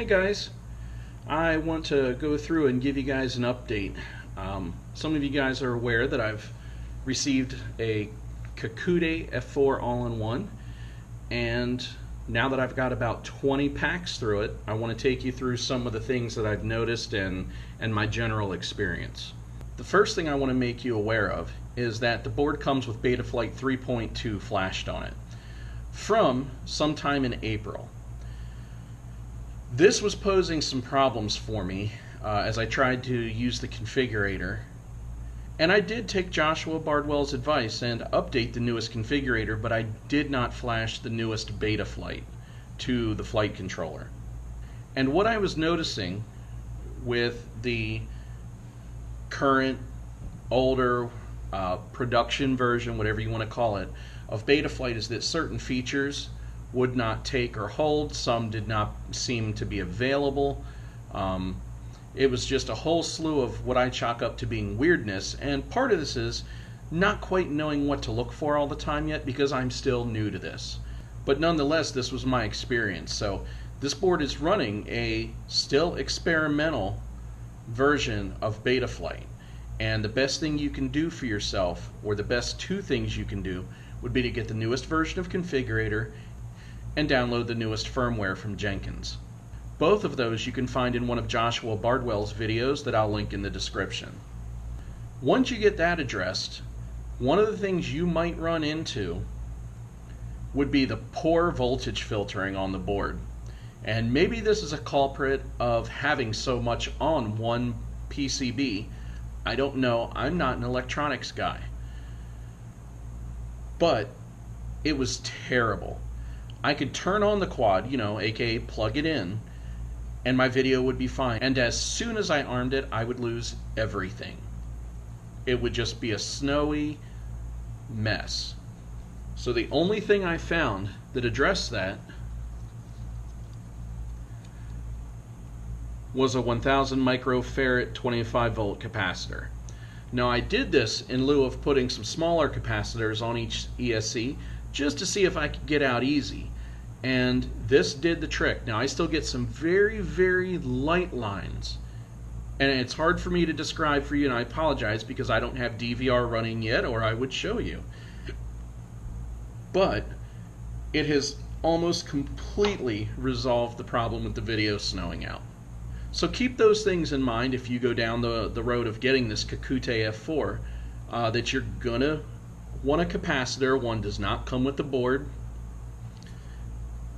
Hey guys, I want to go through and give you guys an update. Some of you guys are aware that I've received a Kakute F4 all-in-one, and now that I've got about 20 packs through it, I want to take you through some of the things that I've noticed and my general experience. The first thing I want to make you aware of is that the board comes with Betaflight 3.2 flashed on it from sometime in April. This was posing some problems for me as I tried to use the configurator, and I did take Joshua Bardwell's advice and update the newest configurator, but I did not flash the newest Betaflight to the flight controller. And what I was noticing with the current, older, production version, whatever you want to call it, of Betaflight is that certain features would not take or hold. Some did not seem to be available. It was just a whole slew of what I chalk up to being weirdness, and part of this is not quite knowing what to look for all the time yet because I'm still new to this. But nonetheless, this was my experience. So this board is running a still experimental version of Betaflight, and the best thing you can do for yourself, or the best two things you can do, would be to get the newest version of Configurator and download the newest firmware from Jenkins. Both of those you can find in one of Joshua Bardwell's videos that I'll link in the description. Once you get that addressed, one of the things you might run into would be the poor voltage filtering on the board. And maybe this is a culprit of having so much on one PCB. I don't know, I'm not an electronics guy. But it was terrible. I could turn on the quad, aka plug it in, and my video would be fine. And as soon as I armed it, I would lose everything. It would just be a snowy mess. So the only thing I found that addressed that was a 1000 microfarad 25 volt capacitor. Now I did this in lieu of putting some smaller capacitors on each ESC just to see if I could get out easy. And this did the trick. Now I still get some very, very light lines, and it's hard for me to describe for you, and I apologize because I don't have DVR running yet, or I would show you. But it has almost completely resolved the problem with the video snowing out. So keep those things in mind if you go down the road of getting this Kakute F4, that you're gonna want a capacitor. One does not come with the board.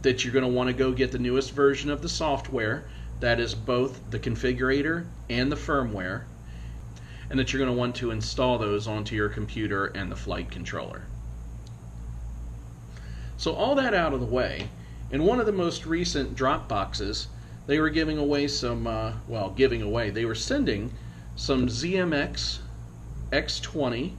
That you're going to want to go get the newest version of the software, that is both the configurator and the firmware, and that you're going to want to install those onto your computer and the flight controller. So all that out of the way, in one of the most recent drop boxes, they were giving away some, they were sending some ZMX X20,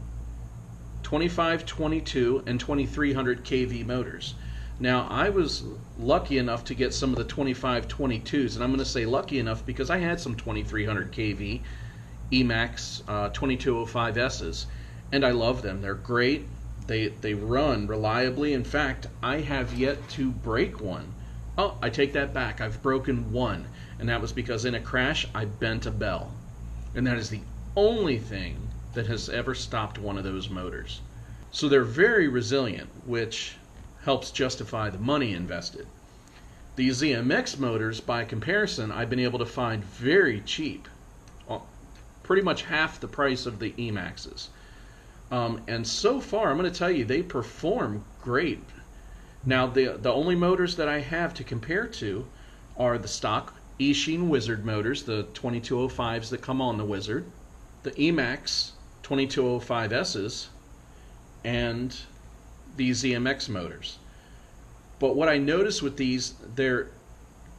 2522, and 2300 kV motors. Now, I was lucky enough to get some of the 2522s, and I'm going to say lucky enough because I had some 2300 kV Emax 2205Ss, and I love them. They're great. They run reliably. In fact, I have yet to break one. Oh, I take that back. I've broken one, and that was because in a crash I bent a bell. And that is the only thing that has ever stopped one of those motors. So they're very resilient, which helps justify the money invested. These ZMX motors, by comparison, I've been able to find very cheap, pretty much half the price of the Emaxes. And so far, I'm going to tell you, they perform great. Now, the only motors that I have to compare to are the stock Eachine Wizard motors, the 2205s that come on the Wizard, the Emax 2205Ss, and these ZMX motors. But what I notice with these, they're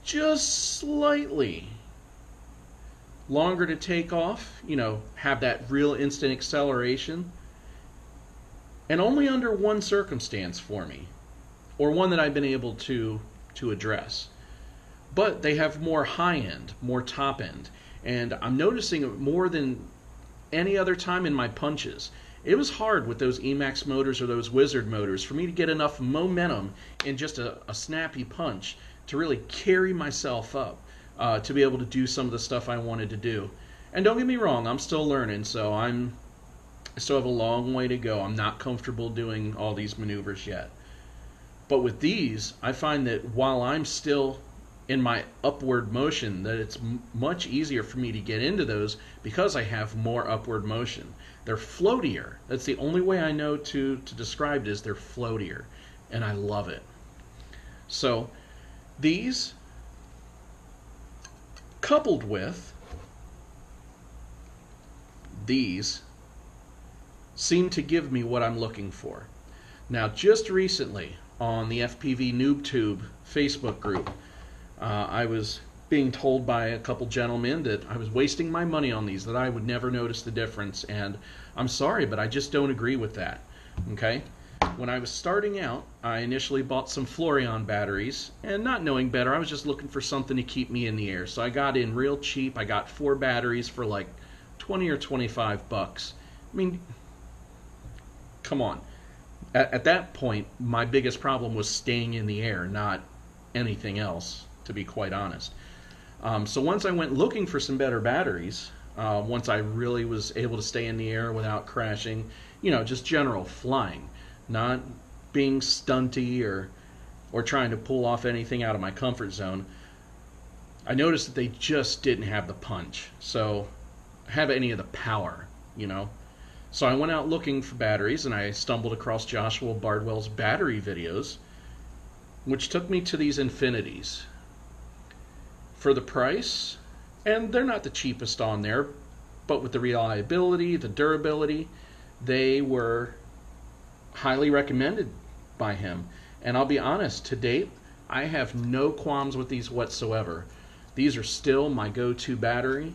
just slightly longer to take off, have that real instant acceleration, and only under one circumstance for me, or one that I've been able to address. But they have more high end, more top end, and I'm noticing it more than any other time in my punches. It was hard with those Emax motors or those Wizard motors for me to get enough momentum in just a snappy punch to really carry myself up. to be able to do some of the stuff I wanted to do. And don't get me wrong, I'm still learning, so I still have a long way to go. I'm not comfortable doing all these maneuvers yet. But with these, I find that while I'm still in my upward motion, that it's much easier for me to get into those because I have more upward motion. They're floatier. That's the only way I know to describe it, is they're floatier. And I love it. So these, coupled with these, seem to give me what I'm looking for. Now, just recently on the FPV NoobTube Facebook group, I was being told by a couple gentlemen that I was wasting my money on these, that I would never notice the difference, and I'm sorry, but I just don't agree with that. Okay? When I was starting out, I initially bought some Fluorion batteries, and not knowing better, I was just looking for something to keep me in the air. So I got in real cheap. I got 4 batteries for like 20 or 25 bucks. I mean, come on. At that point, my biggest problem was staying in the air, not anything else, to be quite honest. So once I went looking for some better batteries, once I really was able to stay in the air without crashing, you know, just general flying, not being stunty or trying to pull off anything out of my comfort zone, I noticed that they just didn't have the punch, so have any of the power, you know. So I went out looking for batteries, and I stumbled across Joshua Bardwell's battery videos, which took me to these Infinities. For the price, and they're not the cheapest on there, but with the reliability, the durability, they were highly recommended by him. And I'll be honest, to date, I have no qualms with these whatsoever. These are still my go-to battery,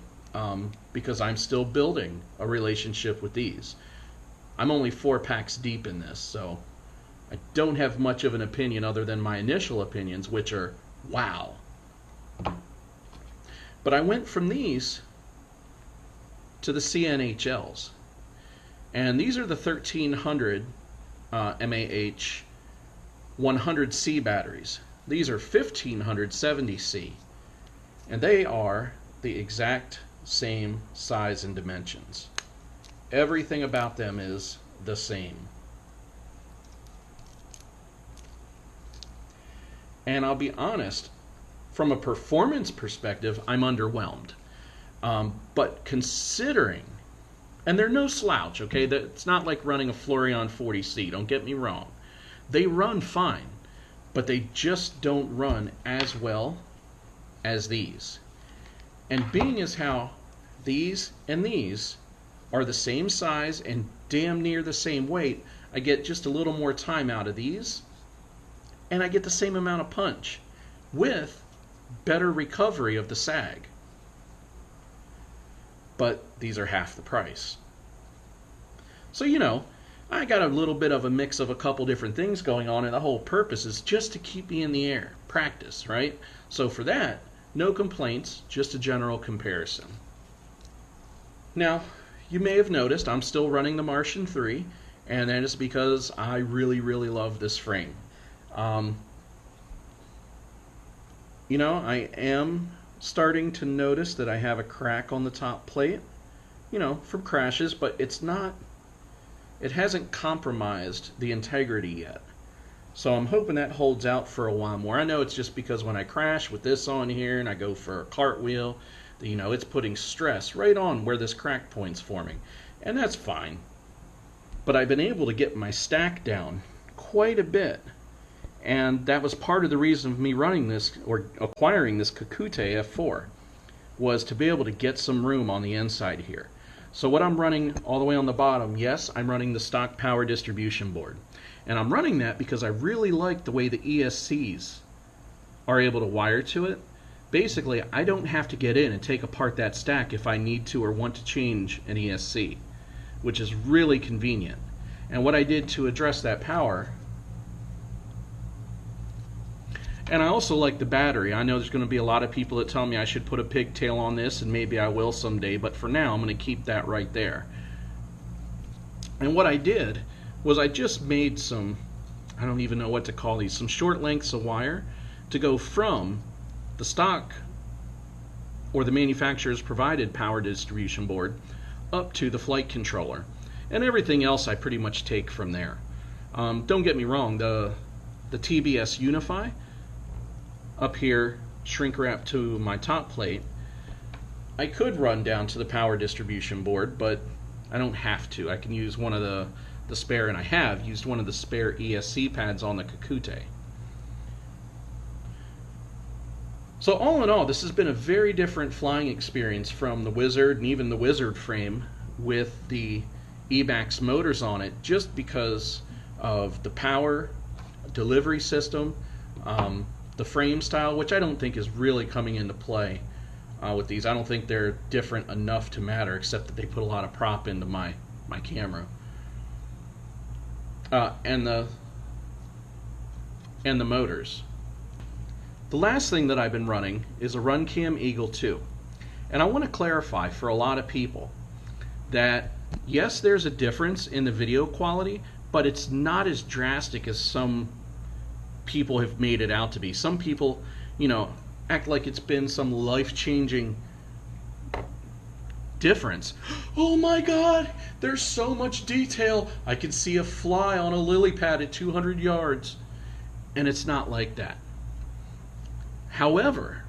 because I'm still building a relationship with these. I'm only 4 packs deep in this, so I don't have much of an opinion other than my initial opinions, which are wow. But I went from these to the CNHLs, and these are the 1300 mAh 100C batteries. These are 1570C, and they are the exact same size and dimensions. Everything about them is the same. And I'll be honest, from a performance perspective, I'm underwhelmed. But considering, and they're no slouch, okay? It's not like running a Fluorion 40C, don't get me wrong. They run fine, but they just don't run as well as these. And being as how these and these are the same size and damn near the same weight, I get just a little more time out of these, and I get the same amount of punch with better recovery of the sag. But these are half the price. So, you know, I got a little bit of a mix of a couple different things going on, and the whole purpose is just to keep me in the air. Practice, right? So for that, no complaints, just a general comparison. Now, you may have noticed I'm still running the Martian 3, and that is because I really, really love this frame. You know, I am starting to notice that I have a crack on the top plate, you know, from crashes, but it hasn't compromised the integrity yet. So I'm hoping that holds out for a while more. I know it's just because when I crash with this on here and I go for a cartwheel, you know, it's putting stress right on where this crack point's forming. And that's fine. But I've been able to get my stack down quite a bit. And that was part of the reason of me running this, or acquiring this Kakute F4, was to be able to get some room on the inside here. So what I'm running all the way on the bottom, yes, I'm running the stock power distribution board. And I'm running that because I really like the way the ESCs are able to wire to it. Basically, I don't have to get in and take apart that stack if I need to or want to change an ESC, which is really convenient. And what I did to address that power, and I also like the battery. I know there's going to be a lot of people that tell me I should put a pigtail on this, and maybe I will someday, but for now I'm going to keep that right there. And what I did was I just made some, I don't even know what to call these, some short lengths of wire to go from the stock or the manufacturer's provided power distribution board up to the flight controller. And everything else I pretty much take from there. Don't get me wrong, the TBS Unify up here, shrink wrap to my top plate, I could run down to the power distribution board, but I don't have to. I can use one of the spare, and I have used one of the spare ESC pads on the Kakute. So all in all, this has been a very different flying experience from the Wizard and even the Wizard frame with the Emax motors on it, just because of the power delivery system, the frame style, which I don't think is really coming into play with these. I don't think they're different enough to matter, except that they put a lot of prop into my camera. And the motors. The last thing that I've been running is a Runcam Eagle 2. And I want to clarify for a lot of people that yes, there's a difference in the video quality, but it's not as drastic as some people have made it out to be. Some people, you know, act like it's been some life-changing difference. Oh my God, there's so much detail. I can see a fly on a lily pad at 200 yards. And it's not like that. However,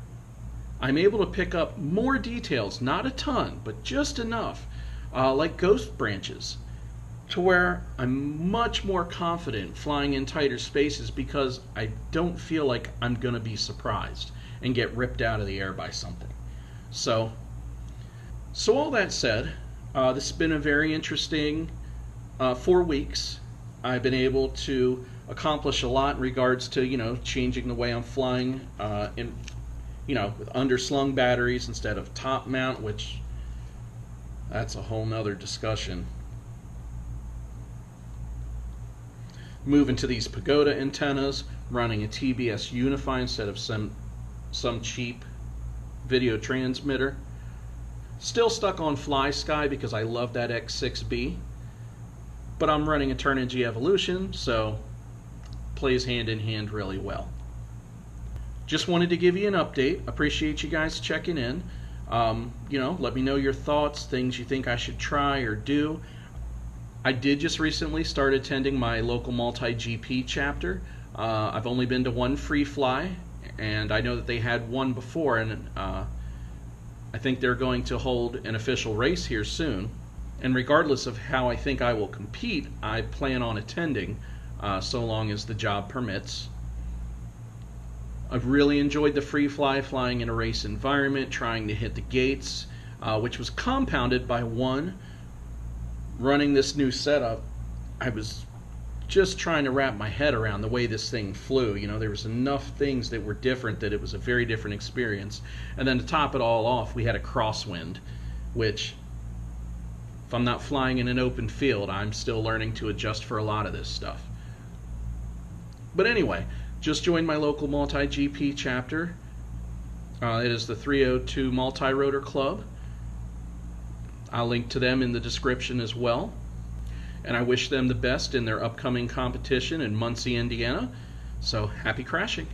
I'm able to pick up more details, not a ton, but just enough, like ghost branches, to where I'm much more confident flying in tighter spaces because I don't feel like I'm going to be surprised and get ripped out of the air by something. So all that said, this has been a very interesting 4 weeks. I've been able to accomplish a lot in regards to, you know, changing the way I'm flying in, you know, with underslung batteries instead of top mount, which that's a whole nother discussion. Moving to these pagoda antennas, running a TBS Unify instead of some cheap video transmitter. Still stuck on FlySky because I love that X6B, but I'm running a Turnigy Evolution, so plays hand in hand really well. Just wanted to give you an update. Appreciate you guys checking in. You know, let me know your thoughts, things you think I should try or do. I did just recently start attending my local multi-GP chapter. I've only been to one free fly, and I know that they had one before, and I think they're going to hold an official race here soon. And regardless of how I think I will compete, I plan on attending so long as the job permits. I've really enjoyed the free fly, flying in a race environment, trying to hit the gates, which was compounded by one, running this new setup. I was just trying to wrap my head around the way this thing flew. You know, there was enough things that were different that it was a very different experience. And then to top it all off, we had a crosswind, which, if I'm not flying in an open field, I'm still learning to adjust for a lot of this stuff. But anyway, just joined my local multi-GP chapter. It is the 302 Multi-Rotor Club. I'll link to them in the description as well. And I wish them the best in their upcoming competition in Muncie, Indiana. So happy crashing.